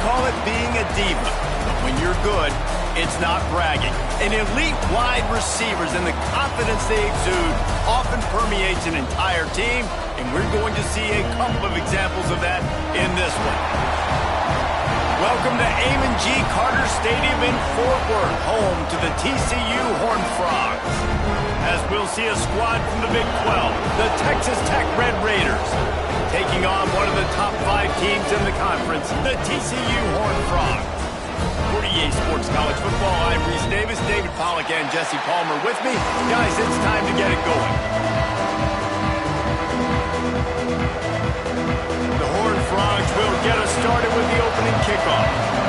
call it being a diva. But when you're good, it's not bragging. An elite wide receivers and the confidence they exude often permeates an entire team, and we're going to see a couple of examples of that in this one. Welcome to Amon G. Carter Stadium in Fort Worth, home to the TCU Horned Frogs. As we'll see a squad from the Big 12, the Texas Tech Red Raiders, taking on one of the top 5 teams in the conference, the TCU Horned Frogs. For EA Sports College Football, I'm Reese Davis, David Pollack, and Jesse Palmer with me. Guys, it's time to get it going. The Horned Frogs will get us started with the opening kickoff.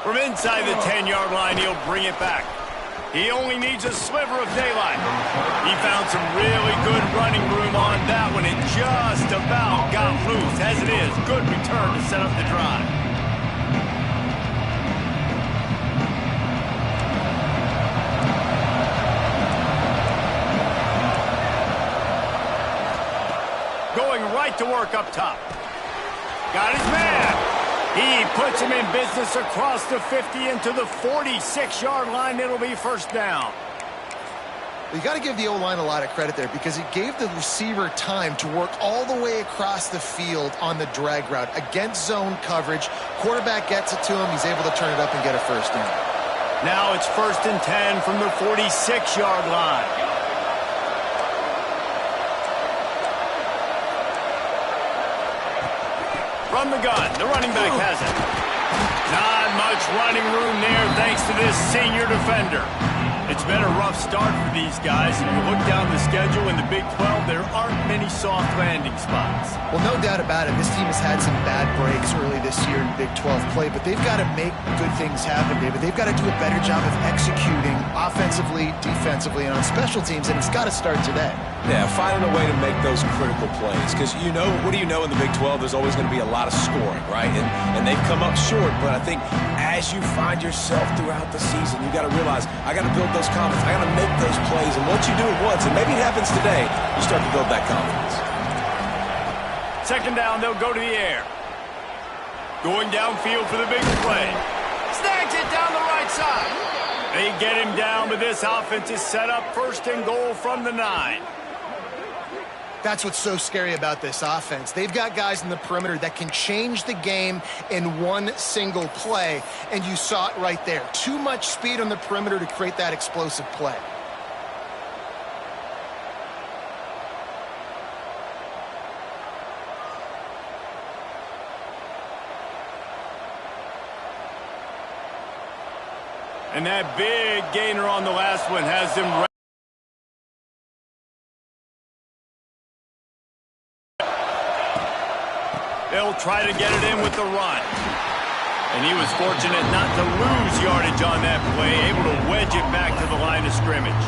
From inside the 10-yard line, he'll bring it back. He only needs a sliver of daylight. He found some really good running room on that one. It just about got loose. As it is, good return to set up the drive. Going right to work up top. Got his man. He puts him in business across the 50 into the 46-yard line. It'll be first down. You got to give the O-line a lot of credit there because it gave the receiver time to work all the way across the field on the drag route against zone coverage. Quarterback gets it to him. He's able to turn it up and get a first down. Now it's 1st and 10 from the 46-yard line. From the gun, the running back has it. Not much running room there thanks to this senior defender. It's been a rough start for these guys. If you look down the schedule in the Big 12, there aren't many soft landing spots. Well, no doubt about it. This team has had some bad breaks early this year in Big 12 play, but they've got to make good things happen, David. They've got to do a better job of executing offensively, defensively, and on special teams, and it's got to start today. Yeah, finding a way to make those critical plays. Because, you know, what do you know in the Big 12? There's always going to be a lot of scoring, right? And they've come up short, but I think as you find yourself throughout the season, you got to realize, I got to build those confidence. I got to make those plays. And once you do it once, and maybe it happens today, you start to build that confidence. Second down, they'll go to the air. Going downfield for the big play. Snags it down the right side. They get him down, but this offense is set up 1st and goal from the 9. That's what's so scary about this offense. They've got guys in the perimeter that can change the game in one single play, and you saw it right there. Too much speed on the perimeter to create that explosive play. And that big gainer on the last one has them right. They'll try to get it in with the run. And he was fortunate not to lose yardage on that play, able to wedge it back to the line of scrimmage.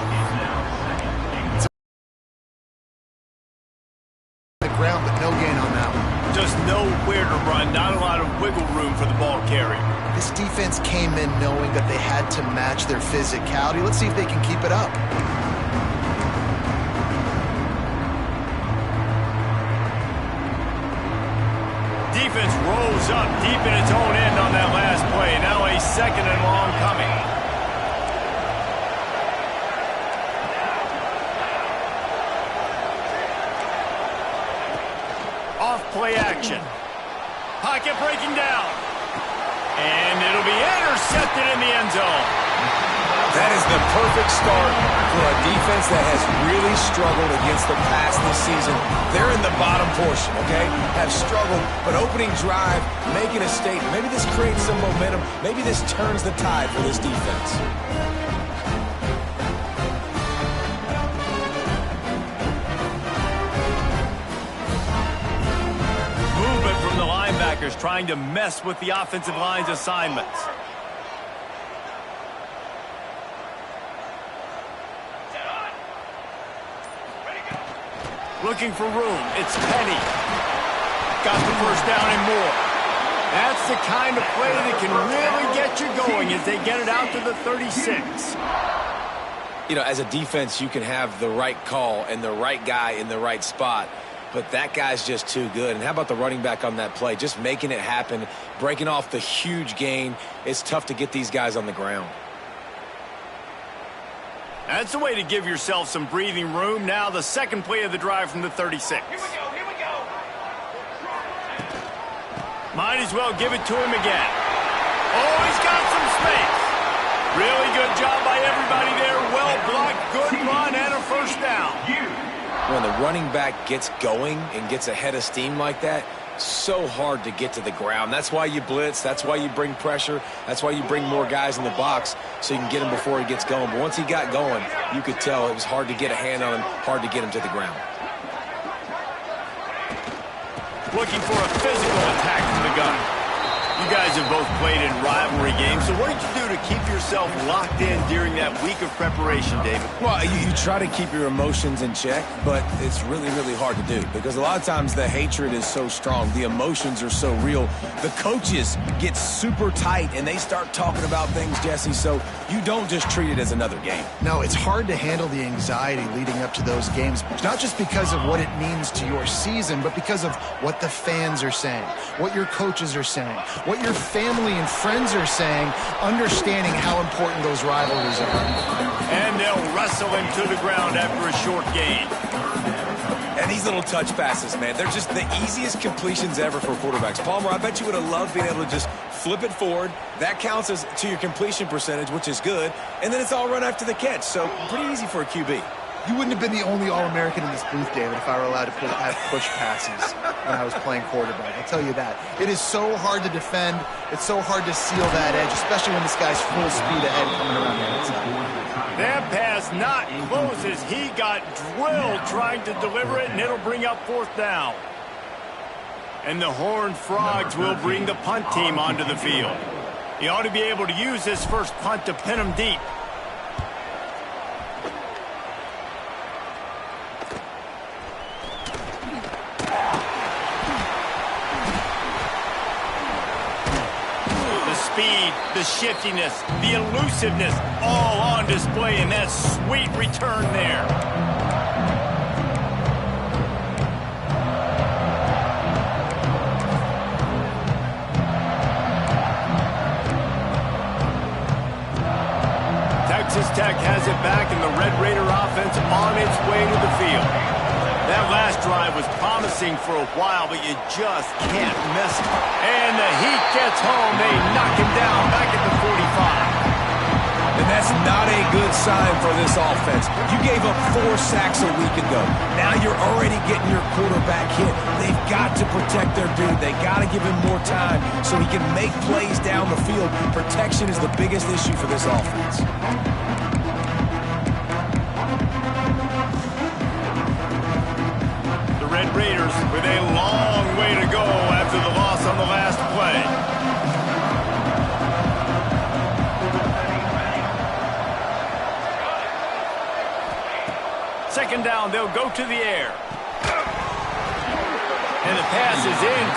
The ground, but no gain on that one. Just nowhere to run, not a lot of wiggle room for the ball carrier. This defense came in knowing that they had to match their physicality. Let's see if they can keep it up. Defense rolls up deep in its own end on that last play. Now a 2nd and long coming. Off play action. Pocket breaking down. And it'll be intercepted in the end zone. That is the perfect start for a defense that has really struggled against the pass this season. They're in the bottom portion, okay? Have struggled, but opening drive, making a statement. Maybe this creates some momentum. Maybe this turns the tide for this defense. Movement from the linebackers trying to mess with the offensive line's assignments. Looking for room. It's Penny. got the first down and more. That's the kind of play that can really get you going as they get it out to the 36. You know, as a defense, you can have the right call and the right guy in the right spot, but that guy's just too good. And how about the running back on that play? Just making it happen, breaking off the huge gain. It's tough to get these guys on the ground. That's the way to give yourself some breathing room. Now the second play of the drive from the 36. Here we go. Might as well give it to him again. Oh, he's got some space. Really good job by everybody there. Well blocked, good run, and a first down. When the running back gets going and gets ahead of steam like that, so hard to get to the ground. That's why you blitz. That's why you bring pressure. That's why you bring more guys in the box so you can get him before he gets going. But once he got going, you could tell it was hard to get a hand on him, hard to get him to the ground. Looking for a physical attack from the gun. You guys have both played in rivalry games, so what did you do to keep yourself locked in during that week of preparation, David? Well, you try to keep your emotions in check, but it's really, really hard to do because a lot of times the hatred is so strong. The emotions are so real. The coaches get super tight, and they start talking about things, Jesse, so you don't just treat it as another game. No, it's hard to handle the anxiety leading up to those games, not just because of what it means to your season, but because of what the fans are saying, what your coaches are saying, what your family and friends are saying, understanding how important those rivalries are. And they'll wrestle him to the ground after a short gain. And these little touch passes, man, they're just the easiest completions ever for quarterbacks. Palmer, I bet you would have loved being able to just flip it forward. That counts as to your completion percentage, which is good. And then it's all run after the catch. So pretty easy for a QB. You wouldn't have been the only All-American in this booth, David, if I were allowed to have push passes when I was playing quarterback. I'll tell you that. It is so hard to defend. It's so hard to seal that edge, especially when this guy's full speed ahead coming around the outside. That pass not close as he got drilled trying to deliver it, and it'll bring up fourth down. And the Horned Frogs will bring the punt team onto the field. He ought to be able to use this first punt to pin him deep. Speed, the shiftiness, the elusiveness, all on display in that sweet return there. Texas Tech has it back, and the Red Raider offense on its way to the field. That last drive was promising for a while, but you just can't miss it. And the heat gets home. They knock him down back at the 45. And that's not a good sign for this offense. You gave up 4 sacks a week ago. Now you're already getting your quarterback hit. They've got to protect their dude. They got to give him more time so he can make plays down the field. Protection is the biggest issue for this offense. Red Raiders with a long way to go after the loss on the last play. Second down, they'll go to the air. And the pass is in.